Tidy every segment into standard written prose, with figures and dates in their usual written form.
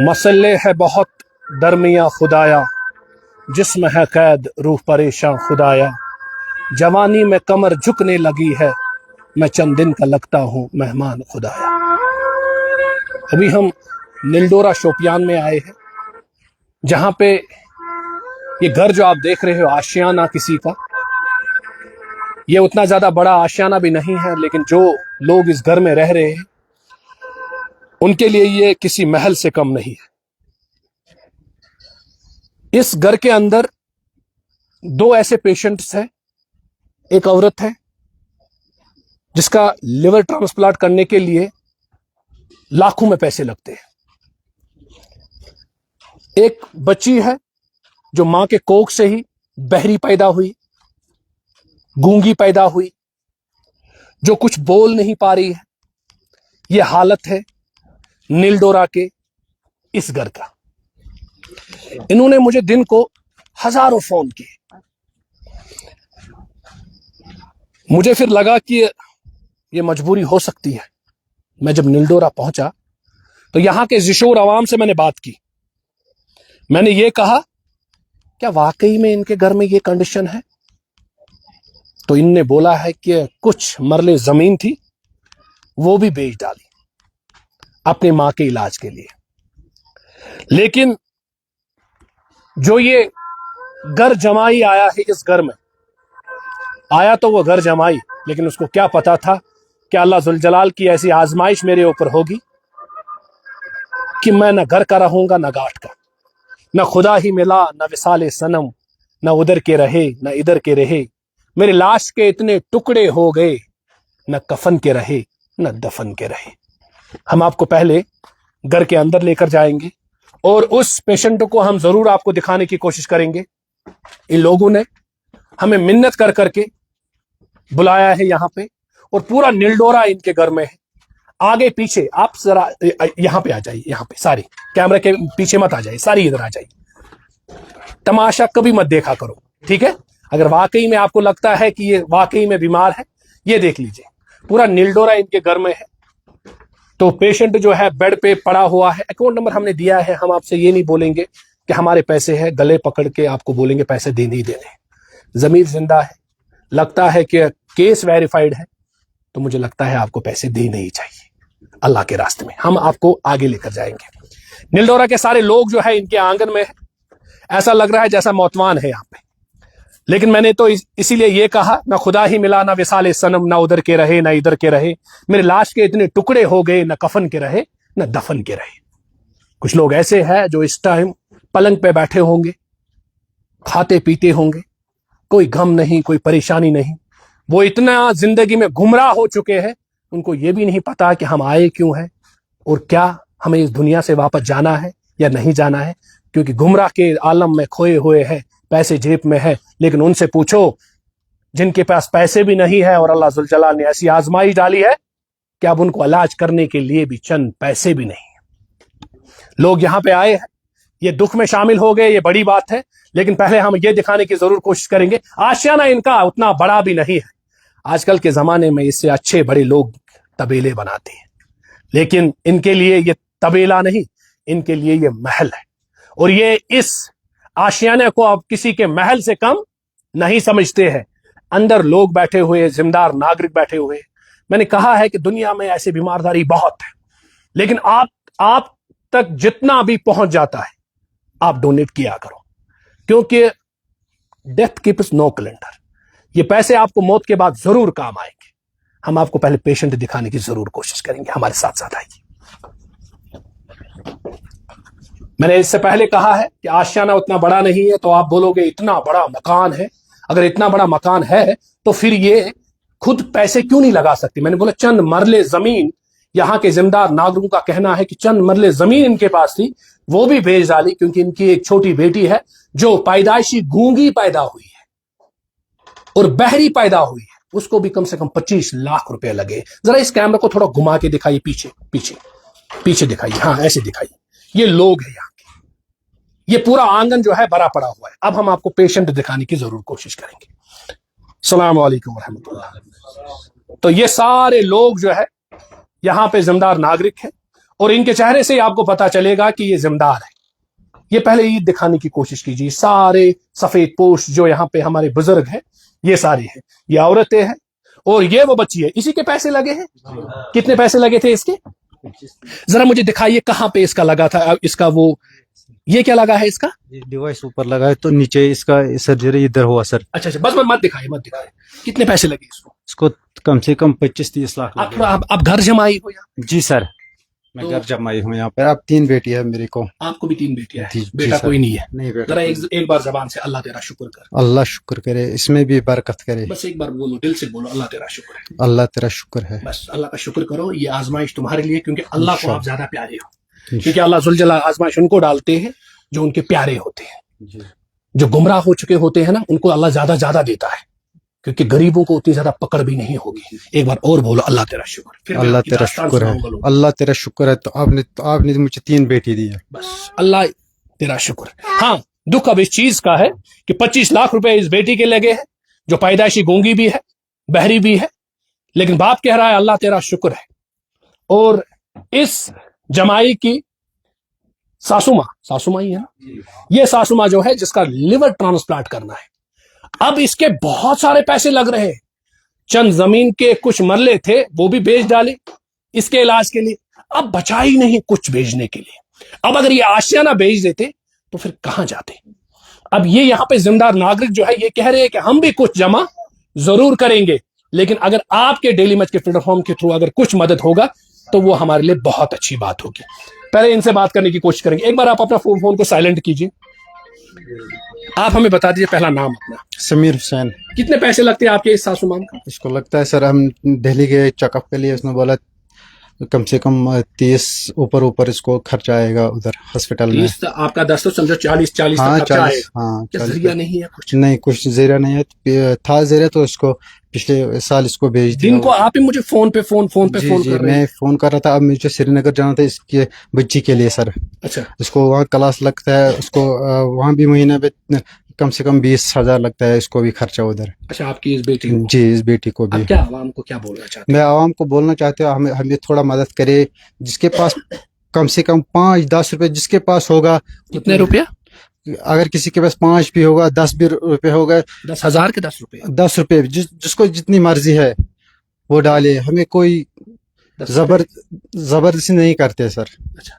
مسئلے ہے بہت درمیاں خدایا، جسم ہے قید روح پریشاں خدایا، جوانی میں کمر جھکنے لگی ہے، میں چند دن کا لگتا ہوں مہمان خدایا۔ ابھی ہم نلڈورا شوپیان میں آئے ہیں، جہاں پہ یہ گھر جو آپ دیکھ رہے ہو آشیانہ کسی کا، یہ اتنا زیادہ بڑا آشیانہ بھی نہیں ہے، لیکن جو لوگ اس گھر میں رہ رہے ہیں ان کے لیے یہ کسی محل سے کم نہیں ہے۔ اس گھر کے اندر دو ایسے پیشنٹس ہیں، ایک عورت ہے جس کا لیور ٹرانسپلانٹ کرنے کے لیے لاکھوں میں پیسے لگتے ہیں، ایک بچی ہے جو ماں کے کوکھ سے ہی بہری پیدا ہوئی، گونگی پیدا ہوئی، جو کچھ بول نہیں پا رہی ہے۔ یہ حالت ہے نلڈورا کے اس گھر کا۔ انہوں نے مجھے دن کو ہزاروں فون کیے، مجھے پھر لگا کہ یہ مجبوری ہو سکتی ہے۔ میں جب نلڈورا پہنچا تو یہاں کے زشور عوام سے میں نے بات کی، میں نے یہ کہا کیا واقعی میں ان کے گھر میں یہ کنڈیشن ہے؟ تو ان نے بولا ہے کہ کچھ مرلے زمین تھی وہ بھی بیچ ڈالی اپنے ماں کے علاج کے لیے، لیکن جو یہ گھر جمائی آیا ہے اس گھر میں آیا تو وہ گھر جمائی، لیکن اس کو کیا پتا تھا کہ اللہ ذوالجلال کی ایسی آزمائش میرے اوپر ہوگی کہ میں نہ گھر کا رہوں گا نہ گاٹھ کا، نہ خدا ہی ملا نہ وصال صنم، نہ ادھر کے رہے نہ ادھر کے رہے، میری لاش کے اتنے ٹکڑے ہو گئے، نہ کفن کے رہے نہ دفن کے رہے۔ ہم آپ کو پہلے گھر کے اندر لے کر جائیں گے اور اس پیشنٹ کو ہم ضرور آپ کو دکھانے کی کوشش کریں گے۔ ان لوگوں نے ہمیں منت کر کر کے بلایا ہے یہاں پہ، اور پورا نلڈورا ان کے گھر میں ہے، آگے پیچھے۔ آپ ذرا یہاں پہ آ جائیے، یہاں پہ ساری کیمرے کے پیچھے مت آ جائیے، ساری ادھر آ جائیے۔ تماشا کبھی مت دیکھا کرو، ٹھیک ہے؟ اگر واقعی میں آپ کو لگتا ہے کہ یہ واقعی میں بیمار ہے، یہ دیکھ لیجئے، پورا نلڈورا ان کے گھر میں ہے۔ تو پیشنٹ جو ہے بیڈ پہ پڑا ہوا ہے، اکاؤنٹ نمبر ہم نے دیا ہے، ہم آپ سے یہ نہیں بولیں گے کہ ہمارے پیسے ہیں، گلے پکڑ کے آپ کو بولیں گے پیسے دینے ہی دینے۔ ضمیر زندہ ہے، لگتا ہے کہ کیس ویریفائڈ ہے، تو مجھے لگتا ہے آپ کو پیسے دینے ہی چاہیے اللہ کے راستے میں۔ ہم آپ کو آگے لے کر جائیں گے۔ نلڈورا کے سارے لوگ جو ہے ان کے آنگن میں ہے، ایسا لگ رہا ہے جیسا موتوان ہے یہاں پہ، لیکن میں نے تو اسی لیے یہ کہا نہ خدا ہی ملا نہ وصال صنم، نہ ادھر کے رہے نہ ادھر کے رہے، میرے لاش کے اتنے ٹکڑے ہو گئے، نہ کفن کے رہے نہ دفن کے رہے۔ کچھ لوگ ایسے ہیں جو اس ٹائم پلنگ پہ بیٹھے ہوں گے، کھاتے پیتے ہوں گے، کوئی غم نہیں، کوئی پریشانی نہیں، وہ اتنا زندگی میں گمراہ ہو چکے ہیں، ان کو یہ بھی نہیں پتا کہ ہم آئے کیوں ہیں اور کیا ہمیں اس دنیا سے واپس جانا ہے یا نہیں جانا ہے، کیونکہ گمراہ کے عالم میں کھوئے ہوئے ہیں، پیسے جیب میں ہے۔ لیکن ان سے پوچھو جن کے پاس پیسے بھی نہیں ہے اور اللہ ذوالجلال نے ایسی آزمائش ڈالی ہے کہ اب ان کو علاج کرنے کے لیے بھی چند پیسے بھی نہیں ہیں۔ لوگ یہاں پہ آئے ہیں، یہ دکھ میں شامل ہو گئے، یہ بڑی بات ہے، لیکن پہلے ہم یہ دکھانے کی ضرور کوشش کریں گے آشیانہ ان کا اتنا بڑا بھی نہیں ہے۔ آج کل کے زمانے میں اس سے اچھے بڑے لوگ طبیلے بناتے ہیں، لیکن ان کے لیے یہ طبیلہ نہیں، ان کے لیے یہ محل ہے، اور یہ اس آشیانے کو اب کسی کے محل سے کم نہیں سمجھتے ہیں۔ اندر لوگ بیٹھے ہوئے، ذمہ دار ناگرک بیٹھے ہوئے۔ میں نے کہا ہے کہ دنیا میں ایسے بیمارداری بہت ہے، لیکن آپ تک جتنا بھی پہنچ جاتا ہے آپ ڈونیٹ کیا کرو، کیونکہ ڈیتھ کیپس نو کیلنڈر۔ یہ پیسے آپ کو موت کے بعد ضرور کام آئیں گے۔ ہم آپ کو پہلے پیشنٹ دکھانے کی ضرور کوشش کریں گے، ہمارے ساتھ ساتھ آئیے۔ میں نے اس سے پہلے کہا ہے کہ آشیانہ اتنا بڑا نہیں ہے، تو آپ بولو گے اتنا بڑا مکان ہے، اگر اتنا بڑا مکان ہے تو پھر یہ خود پیسے کیوں نہیں لگا سکتی؟ میں نے بولا چند مرلے زمین، یہاں کے ذمہ دار ناگرکوں کا کہنا ہے کہ چند مرلے زمین ان کے پاس تھی، وہ بھی بیچ ڈالی، کیونکہ ان کی ایک چھوٹی بیٹی ہے جو پیدائشی گونگی پیدا ہوئی ہے اور بہری پیدا ہوئی ہے، اس کو بھی کم سے کم 25 لاکھ روپے لگے۔ ذرا اس کیمرہ کو تھوڑا گھما کے دکھائیے، پیچھے پیچھے پیچھے دکھائیے، ہاں ایسے دکھائیے۔ یہ لوگ ہیں یہاں کے، یہ پورا آنگن جو ہے بھرا پڑا ہوا ہے۔ اب ہم آپ کو پیشنٹ دکھانے کی ضرور کوشش کریں گے۔ السلام علیکم ورحمۃ اللہ۔ تو یہ سارے لوگ جو ہے یہاں پہ ذمہ دار ناگرک ہیں، اور ان کے چہرے سے آپ کو پتا چلے گا کہ یہ ذمہ ہے. یہ پہلے عید دکھانے کی کوشش کیجیے. سارے سفید پوش جو یہاں پہ ہمارے بزرگ ہیں یہ سارے ہیں, یہ عورتیں ہیں, اور یہ وہ بچی ہے. اسی کے پیسے لگے ہیں. کتنے پیسے لگے تھے اس کے؟ ذرا مجھے دکھائیے کہاں پہ اس کا لگا تھا. اس کا وہ یہ کیا لگا ہے اس کا ڈیوائس اوپر لگا ہے تو نیچے اس کا سرجری ادھر ہوا سر. اچھا اچھا بس مت دکھائے. کتنے پیسے لگے اس کو کم سے کم 25-30 لاکھ آپ تھوڑا آپ گھر جمائی ہو یا جی سر میں گھر جمائی ہوں یہاں پہ. اب 3 بیٹی ہے میرے کو. آپ کو بھی 3 بیٹیاں ہیں؟ جی بیٹا کوئی نہیں ہے؟ نہیں بیٹا. ذرا ایک بار زبان سے اللہ تیرا شکر کر. اللہ شکر کرے, اس میں بھی برکت کرے. بس ایک بار بولو, دل سے بولو, اللہ تیرا شکر ہے. اللہ تیرا شکر ہے. بس اللہ کا شکر کرو. یہ آزمائش تمہارے لیے, کیونکہ اللہ کو آپ زیادہ پیارے ہو. کیونکہ اللہ ذوالجلال آزمائش ان کو ڈالتے ہیں جو ان کے پیارے ہوتے ہیں. جو گمراہ ہو چکے ہوتے ہیں نا, ان کو اللہ زیادہ دیتا ہے, کیونکہ غریبوں کو اتنی زیادہ پکڑ بھی نہیں ہوگی. ایک بار اور بولو اللہ تیرا شکر. پھر اللہ تیرا شکر ہے. اللہ تیرا شکر ہے. تو آپ نے مجھے 3 بیٹی دی ہے. بس اللہ تیرا شکر. ہاں دکھ اب اس چیز کا ہے کہ 25 لاکھ روپے اس بیٹی کے لگے ہیں, جو پیدائشی گونگی بھی ہے, بہری بھی ہے, لیکن باپ کہہ رہا ہے اللہ تیرا شکر ہے. اور اس جمائی کی ساسو ماں ہی ہے نا, یہ ساسو ماں جو ہے جس کا لیور ٹرانسپلانٹ کرنا ہے. اب اس کے بہت سارے پیسے لگ رہے ہیں. چند زمین کے کچھ مرلے تھے وہ بھی بیچ ڈالے اس کے علاج کے لیے. اب بچا ہی نہیں کچھ بیچنے کے لیے. اب اگر یہ آشیانہ بیچ دیتے تو پھر کہاں جاتے؟ اب یہ یہاں پہ ذمہ دار ناگرک جو ہے یہ کہہ رہے ہیں کہ ہم بھی کچھ جمع ضرور کریں گے, لیکن اگر آپ کے ڈیلی مچ کے پلیٹ فارم کے تھرو اگر کچھ مدد ہوگا تو وہ ہمارے لیے بہت اچھی بات ہوگی. پہلے ان سے بات کرنے کی کوشش کریں گے. ایک بار آپ اپنا فون کو سائلنٹ کیجیے. آپ ہمیں بتا دیجیے پہلا نام اپنا. سمیر حسین. کتنے پیسے لگتے ہیں آپ کے اس ساسو ماں کا؟ اس کو لگتا ہے سر ہم دہلی گئے چیک اپ کے لیے, اس نے بولا کم سے کم 30 اوپر اس کو خرچ آئے گا ادھر ہاسپٹل میں. آپ کا 10 تو سمجھو 40 ہاں 40. ہاں ذریعہ نہیں ہے کچھ؟ نہیں کچھ ذریعہ نہیں ہے. تھا ذریعہ تو اس کو پچھلے سال اس کو بھیج دیا. دن کو آپ ہی مجھے فون پہ فون کر رہے ہیں. میں فون کر رہا تھا. اب مجھے سری نگر جانا تھا اس کے بچی کے لیے سر. اچھا اس کو وہاں کلاس لگتا ہے, اس کو وہاں بھی مہینے پہ کم سے کم 20,000 لگتا ہے اس کو بھی خرچہ ادھر. اچھا آپ کی اس بیٹی کو؟ جی اس بیٹی کو بھی. کیا عوام کو کیا بولنا چاہتے ہیں؟ میں عوام کو بولنا چاہتا ہوں ہمیں تھوڑا مدد کرے. جس کے پاس کم سے کم 5-10 روپے جس کے پاس ہوگا. کتنے روپیہ؟ اگر کسی کے پاس 5 بھی ہوگا, 10 بھی روپے ہوگا, 10,000 کے 10 روپے, 10 روپے جس کو جتنی مرضی ہے وہ ڈالے. ہمیں کوئی زبردستی نہیں کرتے سر. اچھا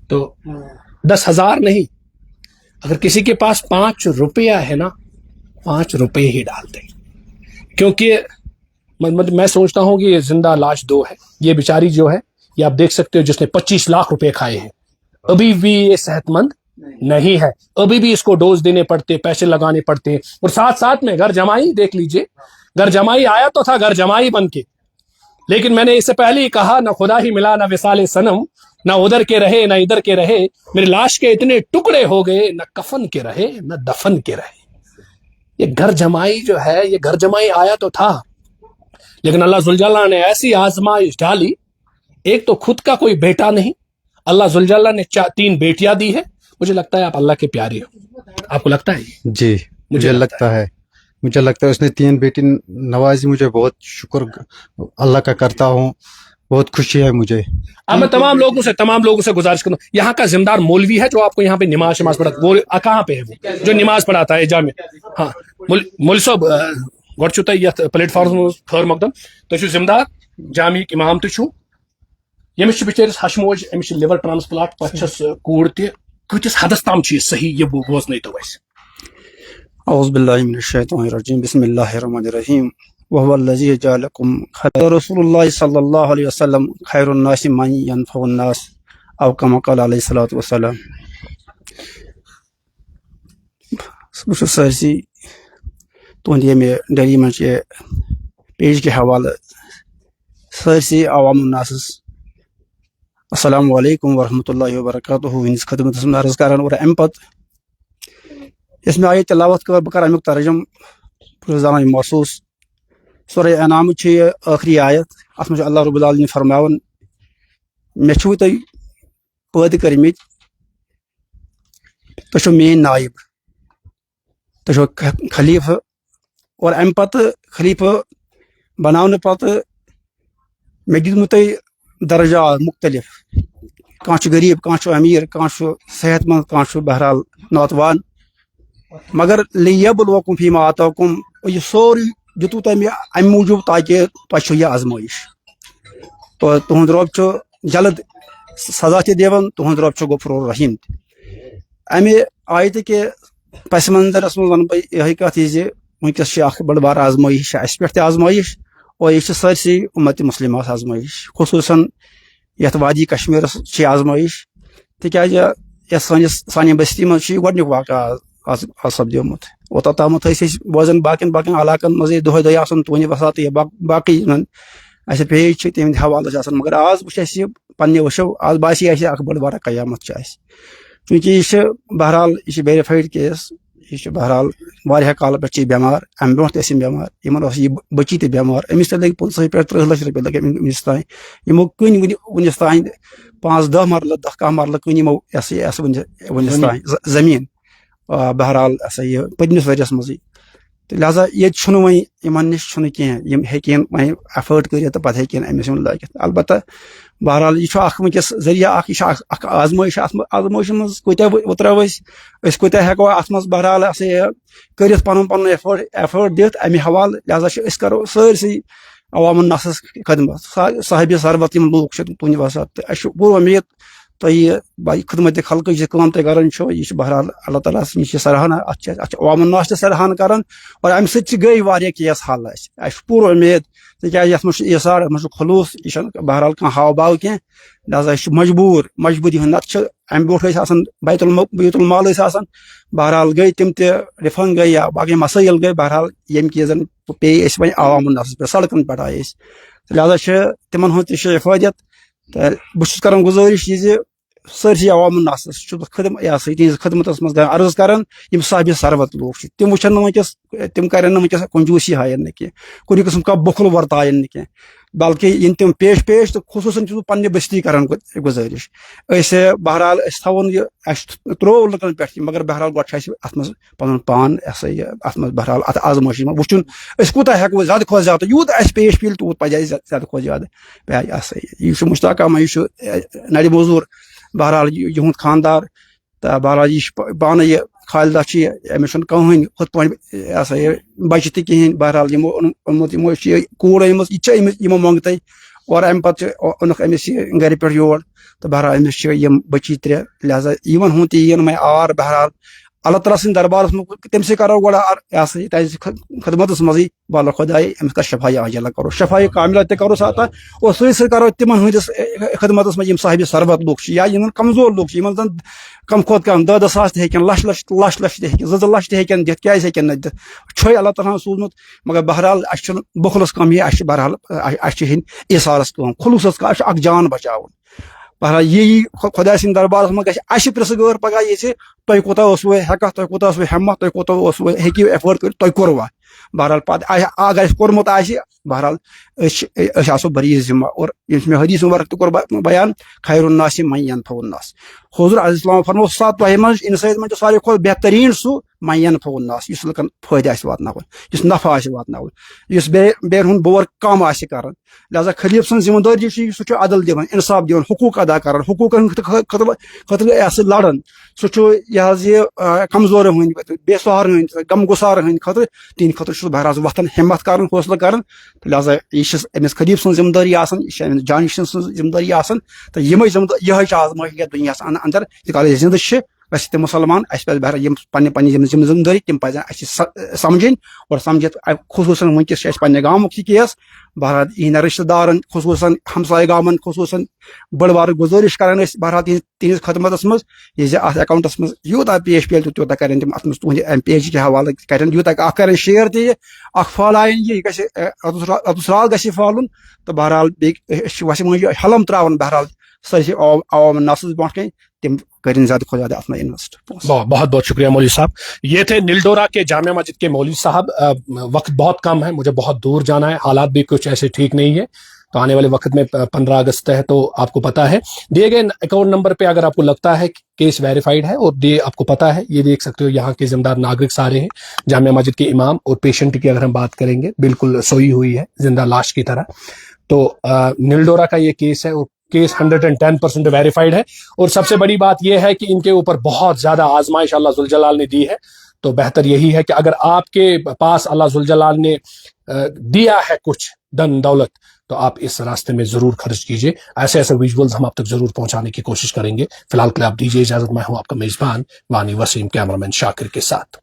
تو 10,000 نہیں, اگر کسی کے پاس 5 روپیہ ہے نا, 5 روپے ہی ڈال دیں. کیونکہ میں سوچتا ہوں کہ یہ زندہ لاش 2 ہے. یہ بیچاری جو ہے یہ آپ دیکھ سکتے ہو جس نے 25 لاکھ روپے کھائے ہیں, ابھی بھی یہ صحت مند نہیں ہے. ابھی بھی اس کو ڈوز دینے پڑتے, پیسے لگانے پڑتے ہیں. اور ساتھ میں گھر جمائی دیکھ لیجئے, گھر جمائی آیا تو تھا گھر جمائی بن کے, لیکن میں نے اس سے پہلے ہی کہا نہ خدا ہی ملا نہ وصال صنم, نہ ادھر کے رہے نہ ادھر کے رہے. میرے لاش کے اتنے ٹکڑے ہو گئے, نہ کفن کے رہے نہ دفن کے رہے. یہ گھر جمائی جو ہے یہ گھر جمائی آیا تو تھا, لیکن اللہ ذوالجلال نے ایسی آزمائش ڈالی. ایک تو خود کا کوئی بیٹا نہیں, اللہ ذوالجلال نے 3 بیٹیاں دی ہے. مجھے لگتا ہے آپ اللہ کے پیارے ہو. آپ کو لگتا ہے؟ جی مجھے لگتا ہے. اس نے 3 بیٹی نوازی. مجھے بہت شکر اللہ کا کرتا ہوں, بہت خوشی ہے مجھے. اب میں تمام لوگوں سے گزارش کروں, یہاں کا ذمہ دار مولوی ہے جو آپ کو یہاں پہ نماز پڑھاتا, وہ کہاں پہ ہے وہ جو نماز پڑھاتا ہے جامع؟ ہاں مول صاحب گۄڈٕ چھُو تۄہہِ یتھ پلیٹ فارمس منٛز خٲر مقدم, تُہۍ چھُو ذمہ دار, جامعک امام تہِ چھُو. ییٚمِس چھُ بِچٲرِس ہشموج, أمِس چھُ لِور ٹرانسپلانٹ, پتہٕ چھَس کوٗر تہِ. کۭتِس حدس تام چھُ یہِ صحیح, یہِ بوزنٲیتو اَسہِ. اعوذ باللہ من الشیطان الرجیم, بسم اللہ الرحمن الرحیم. وهو الذی جعلکم خیر رسول اللہ صلی اللہ علیہ وسلم خیر الناس من ينفع الناس او کما قال علیہ الصلوۃ والسلام. بہٕ چھُس سٲرسٕے تُہنٛد ییٚمہِ ڈیلی منٛز یہِ پیج کے حوالہٕ سٲرسٕے عوام الناسس السلام علیکم ورحمۃ اللہ وبرکاتہ ہٕنٛدِس خدمتس منٛز عرض کران. اور امہِ پتہٕ یۄس مےٚ آیت تلاوت کٔر بہٕ کرٕ امیُک ترجم. بہٕ چھُس زانان یہِ محسوٗس سورہ انعامٕچ چھِ یہِ ٲخری آیت. اتھ منٛز چھُ اللہ رب العالمین فرماوان مےٚ چھُو تُہۍ پٲدٕ کٔرمٕتۍ, تُہۍ چھِو میٲنۍ نایب, تُہۍ چھِو خلیفہٕ. اور امہِ پتہٕ خلیفہٕ بناونہٕ پتہٕ مےٚ دیُتمُت تۄہہِ درجات مختلف کانچ غریب کانچ امیر کانچ صحت مند کانچ بہرحال نوتوان مگر لیبلوکم فیما آتاکم یہ سوری دتو تمہیں ام موجود تاکہ تہ یہ آزمائش تو تہد رب جلد سزا تہ دِوان تہد رب غفور رحیم امہ آیت کے پس منظرس من ون بہ یہ کت یہ ونکس بڑ بار آزمائش اس پہ تہ آزمائش اور یہ سرسی امت مسلمہ آزمائش خصوصاً یت وادی کشمیر آزمائش تکیاز سانہ بستی من گۄڈنیُک واقعہ سپدیومت اوٚتام بوزان باقین علاقن مز دۄہے دۄہے آسان تونہِ وسات یا باقی اَسہِ پیج تہند حوالہ مگر آز وٕچھ اَسہِ پننہِ وٕچھو آز باسی اَسہِ اکھ بٔڑ بارٕ قیامت چونکہ یہ بہرحال یہ ویریفائڈ کیس یہ بہرحال واریاہ کال پہ بیمار ام برو تم بیمار ان یہ بچی تہ بیمار امس تہ لگ 15 پہ 30 لچھ رۄپیہِ لگ امس تام یمو کن ونس تام 5-10 مرلہٕ 10 مرلہٕ کن یمو ونس تام زمین بہرحال یہ پتمس ؤریس مزے لہذا یہ ون نش ہیکن وۄنۍ ایفٲرٹ کٔرِتھ تہٕ پتہٕ ہیکن امس لٲگِتھ البتہ بہرحال یہ ونکس ذریعہ یہ آزمائش آزمائش مز کوتاہ اترو اس کوتاہ ہیکو ات مز بہرحال کرت پن ایفٲرٹ دِتھ امہ حوالہ لہذا اس کرو سٲرسٕے عوام الناسس خدمت صاحب ثروت یم لوگ تہنٛدِ وسط تو اس پوٗرٕ امید تُہۍ خدمت خلقٕچ یہِ کٲم تُہۍ کران چھو یہ بہرحال اللہ تعالیٰ نش سراہنا ات عوام الناس تہ سراہنا کران اور امہ سۭتۍ گٔے واریاہ کیس حل اس پوٗرٕ امید تکیاز یتھ منٛز ایثار ات منٛز خلوص یہ بہرحال کانٛہہ ہاو باو کینٛہہ لہذا یہ مجبوری ہُنٛد نتہٕ امہ برونٛٹھ آسان بیت المال آسان بہرحال گٔے تم تہ رفنگ گٔے یا باقی مسائل گٔے بہرحال یم کی زن پیٚیہِ أسۍ وۄنۍ عوام الناس پہ سڑکن پہ آیہِ أسۍ لہذا تمن ہُنٛد تہ حفٲظت تو بہٕ چھُس کران گزٲرش یہ سٲرسٕے عوام الناسس تہنٛدِس خدمتس منٛز عرض کران یم صاحب ثروت لوگ تم وٕچھن نہٕ ونکس تم کرن نہٕ ونکس کنجوسی ہاین نہٕ کینٛہہ کُنہِ قٕسم کانٛہہ بخل ورتاین نہٕ کینٛہہ بلکہ ین تم پیش تو خصوصاً چھُس بہٕ پننہِ بستی کران گزٲرش بہرحال تھاوون یہ ترٛوو لُکن پٮ۪ٹھ مگر بہرحال گۄڈٕ چھُ ات منٛز پنُن پان ات منٛز بہرحال ات آزمٲیشی منٛز وٕچھُن أسۍ کوٗتاہ ہیکو زیادٕ کھۄتہٕ زیادٕ یوٗت اَسہِ پیش پیٚیہِ تیوٗت پزِ اَسہِ زیادٕ کھۄتہٕ زیادٕ یہ چھُ مشتاق احمد یہ نرِ موزوٗر بہرحال یہند خاندار تو بہرحال یہ پانے یہ خالدہ امس کہین ہُتھ پٲٹھۍ یہ بچہ تہ کہین بہرحال یمو اوٚنمُت کوٗر أنمٕژ یہِ یمو منٛگتٕے اور امہ پتہٕ اوٚنُکھ امس یہ گرِ پٮ۪ٹھ یور تو بہرحال امس یم بچی 3 لہذا یمن ہُنٛد تہِ یی نہٕ وۄنۍ آر بہرحال اللہ تعالیٰ سٕنٛدِ دربارس منٛز تٔمۍ سٕے کرو گۄڈٕ تٔمۍ خدمتس منٛزٕے واللہ خۄداے أمِس کر شفاے عاجلہ کرو شفاے کاملہ تہِ کرو عطا اور سۭتۍ کرو تمن ہٕنٛدِس خدمتس منٛز یم صاحب ثروت لُکھ چھِ یا یِمن کمزور لُکھ چھِ یمن زن کم کھۄتہٕ کم 10 ساس تہِ ہیٚکن لچھ تہِ ہیٚکن 2 لچھ تہِ ہیٚکن دِتھ کیازِ ہیٚکن نہٕ دِتھ چھُے اللہ تعالیٰ ہن سوٗزمُت مگر بہرحال اسہِ چھُنہٕ بخلس کم یہِ اسہِ چھِ بہرحال اسہِ چھِ ہیٚنۍ ایثارس کٲم خلوصس کٲم اسہِ چھُ اکھ جان بچاوُن بہرحال یی خۄداے سٕنٛدِ دربارس منٛز گژھِ اسہِ پرٛژھٕ غٲر پگاہ یہِ تۄہہِ کوٗتاہ اوسوٕ ہٮ۪کتھ تۄہہِ کوٗتاہ اوسوٕ ہٮ۪مت تۄہہِ کوٗتاہ اوسوٕ ہیٚکِو ایفٲرڈ کٔرِتھ تۄہہِ کوٚروا بہرحال پتہٕ اگر اسہِ کوٚرمُت آسہِ بہرحال أسۍ آسو بری ذمہ اور ییٚمِس مےٚ حدیث مبارک تہِ کوٚر بیان خیر الناس من ينفع الناس حضور علیہ السلام فرمو سات تۄہہِ منٛز انسان منٛز چھُ ساروی کھۄتہٕ بہتریٖن سُہ من ينفع الناس یُس لُکن فٲیدٕ آسہِ واتناوُن یُس نفع آسہِ واتناوُن یُس بیٚیَن ہُنٛد بور کم آسہِ کران لہذا خلیٖف سٕنٛز ذمہٕ دٲری چھِ سُہ چھُ عدل دِوان انصاف دِوان حقوٗق ادا کران حقوٗقن خٲطرٕ لڑان سُہ چھُ یہِ حظ یہِ کمزورن ہٕنٛدۍ بے سہارن ہٕنٛدۍ غم گُسارن ہٕنٛدۍ خٲطرٕ تِہنٛدِ خٲطرٕ چھُس بہرحال وۄتھان ہمت کران حوصلہٕ کران تہٕ لہذا یہِ چھِ أمِس خلیٖف سٕنٛز ذمہٕ دٲری آسان یہِ چھِ أمِس جانشین سٕنٛز ذمہٕ دٲری آسان تہٕ یِہے چھِ آزمٲیش یتھ دُنیاہس اندر یہِ کال أسۍ زِندٕ چھِ أسۍ چھِ تِم مُسلمان اَسہِ پزِ بہرحال یِم پننہِ یِم ذمہٕ دٲری تِم پزن اَسہِ سمجھٕنۍ اور سمجھِتھ خصوٗصاً وٕنکیٚس چھِ اَسہِ پننہِ گامُک یہِ کیس بہرحال یِہنٛدٮ۪ن رشتہٕ دارن خصوٗصاً ہمساے گامن خصوٗصاً بٔڑ بارٕ گُزٲرِش کران أسۍ بہرحال تِہنٛدِس خدمتس منٛز یہِ زِ اتھ اکاونٹس منٛز یوٗتاہ پیش پیٚیہِ تیوٗتاہ کرن تِم اتھ منٛز تُہنٛدِ امہِ پیجِکہِ حوالہٕ کرن یوٗتاہ اکھ کرن شیر تہِ یہِ اکھ پھٲلایِن یہِ گژھِ رتُس گژھِ پھٲلُن تہٕ بہرحال بیٚیہِ أسۍ چھِ وسہِ منٛز یہِ حلم تراوان بہرحال سٲرسٕے عوام ناسس برونٛٹھ کَنۍ تِم کریں زیادہ کھۄتہٕ زیادہ اتھ منٛز انویسٹ بہت بہت شکریہ مولوی صاحب یہ تھے نلڈورا کے جامع مسجد کے مولوی صاحب وقت بہت کم ہے مجھے بہت دور جانا ہے حالات بھی کچھ ایسے ٹھیک نہیں ہے تو آنے والے وقت میں 15 اگست ہے تو آپ کو پتا ہے دیے گئے اکاؤنٹ نمبر پہ اگر آپ کو لگتا ہے کیس ویریفائڈ ہے اور آپ کو پتا ہے یہ دیکھ سکتے ہو یہاں کے ذمہ دار ناگرک سارے ہیں جامع مسجد کے امام اور پیشنٹ کی اگر ہم بات کریں گے بالکل سوئی ہوئی ہے زندہ لاش کی طرح تو نلڈورا کا یہ کیس ہے اور کیس 110% ویریفائڈ ہے، اور سب سے بڑی بات یہ ہے کہ ان کے اوپر بہت زیادہ آزمائش اللہ ذوالجلال نے دی ہے. تو بہتر یہی ہے کہ اگر آپ کے پاس اللہ ذوالجلال نے دیا ہے کچھ دن دولت تو آپ اس راستے میں ضرور خرچ کیجیے. ایسے ویژولز ہم آپ تک ضرور پہنچانے کی کوشش کریں گے. فی الحال کے لیے آپ دیجیے اجازت. میں ہوں آپ کا میزبان وانی وسیم، کیمرہ مین شاکر کے ساتھ.